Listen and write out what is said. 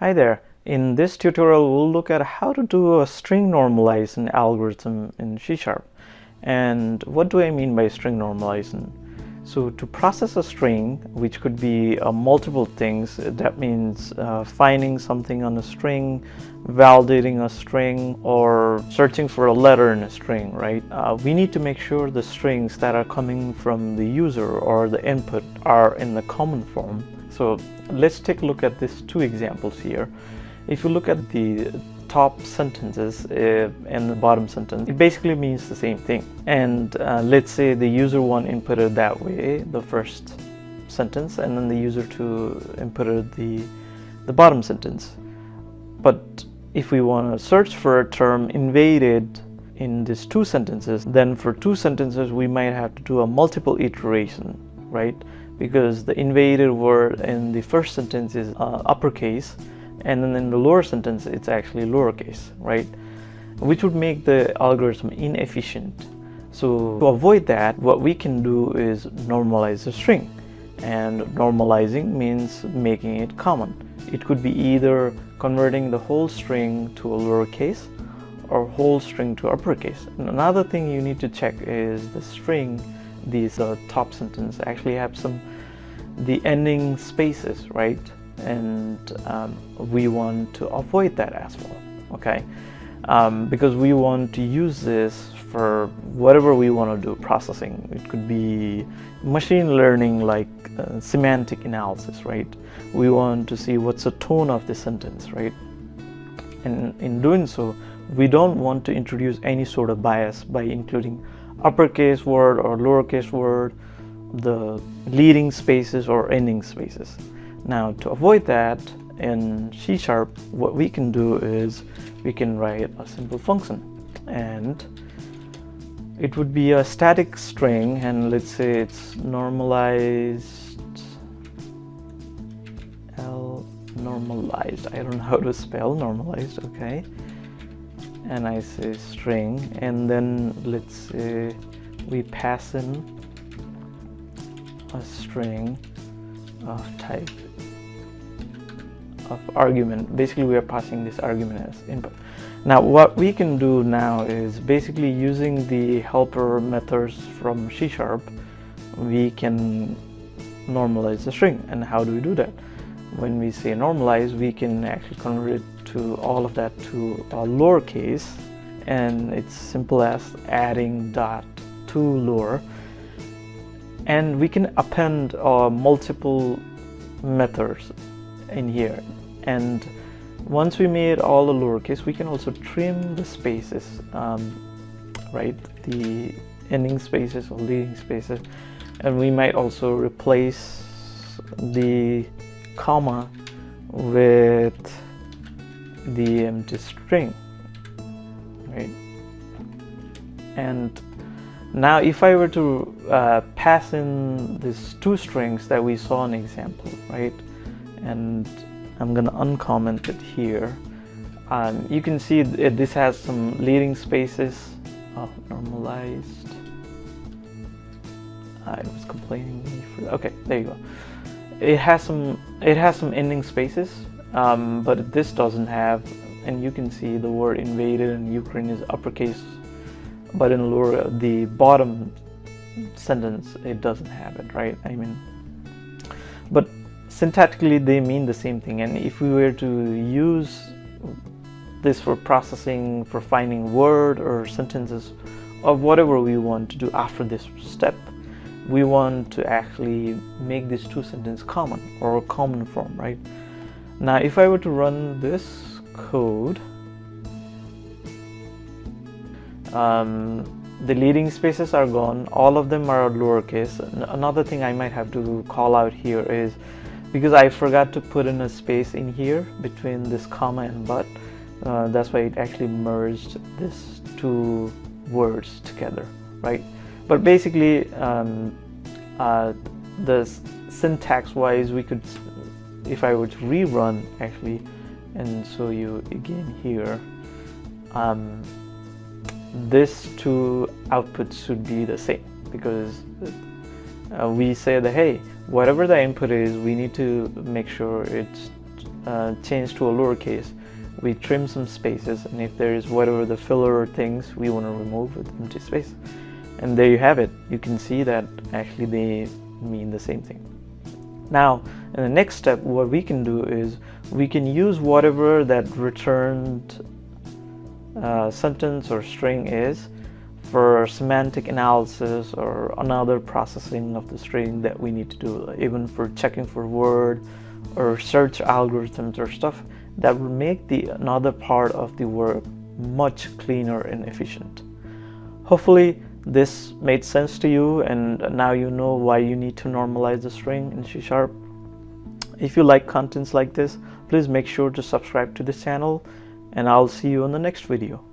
Hi there. In this tutorial, we'll look at how to do a string normalization algorithm in C#. And what do I mean by string normalization? So to process a string, which could be multiple things, that means finding something on a string, validating a string, or searching for a letter in a string, right? We need to make sure the strings that are coming from the user or the input are in the common form. So let's take a look at these two examples here. If you look at the top sentences and the bottom sentence, it basically means the same thing. And let's say the user one inputted that way, the first sentence, and then the user two inputted the bottom sentence. But if we want to search for a term invaded in these two sentences, then for two sentences we might have to do a multiple iteration, right? Because the invaded word in the first sentence is uppercase, and then in the lower sentence it's actually lowercase, right? Which would make the algorithm inefficient. So to avoid that, what we can do is normalize the string. And normalizing means making it common. It could be either converting the whole string to a lowercase or whole string to uppercase. And another thing you need to check is the string, these top sentence actually have the ending spaces, right? And we want to avoid that as well, okay? Because we want to use this for whatever we want to do, processing. It could be machine learning, like semantic analysis, right? We want to see what's the tone of the sentence, right? And in doing so, we don't want to introduce any sort of bias by including uppercase word or lowercase word, the leading spaces or ending spaces. Now, to avoid that, in C#, what we can do is we can write a simple function, and it would be a static string, and let's say it's normalized, normalized. I don't know how to spell normalized, okay? And I say string, and then let's say we pass in a string of type of argument. Basically, we are passing this argument as input. Now, what we can do now is basically using the helper methods from C#, we can normalize the string. And how do we do that? When we say normalize, we can actually convert it to all of that to a lowercase, and it's simple as adding dot to lower. And we can append multiple methods in here. And once we made all the lowercase, we can also trim the spaces, right? The ending spaces or leading spaces. And we might also replace the comma with the empty string, right? And now if I were to pass in these two strings that we saw in example, right? And I'm gonna uncomment it here. You can see this has some leading spaces. Oh, normalized. I was complaining for, okay, there you go. It has some ending spaces, but this doesn't have. And you can see the word invaded in Ukraine is uppercase, but in the bottom sentence it doesn't have it, right? I mean, but syntactically they mean the same thing. And if we were to use this for processing, for finding word or sentences of whatever we want to do after this step, we want to actually make these two sentences common or a common form, right? Now, if I were to run this code, the leading spaces are gone, all of them are lowercase. Another thing I might have to call out here is because I forgot to put in a space in here between this comma and but, that's why it actually merged these two words together, right? But basically, the syntax wise, we could, if I were to rerun actually and show you again here, these two outputs should be the same, because we say that, hey, whatever the input is, we need to make sure it's changed to a lowercase, we trim some spaces, and if there is whatever the filler things we want to remove with empty space, and there you have it. You can see that actually they mean the same thing. Now, in the next step, what we can do is we can use whatever that returned sentence or string is for semantic analysis or another processing of the string that we need to do, even for checking for word or search algorithms or stuff that will make the another part of the work much cleaner and efficient. Hopefully this made sense to you, and now you know why you need to normalize the string in C#. If you like contents like this, please make sure to subscribe to this channel, and I'll see you in the next video.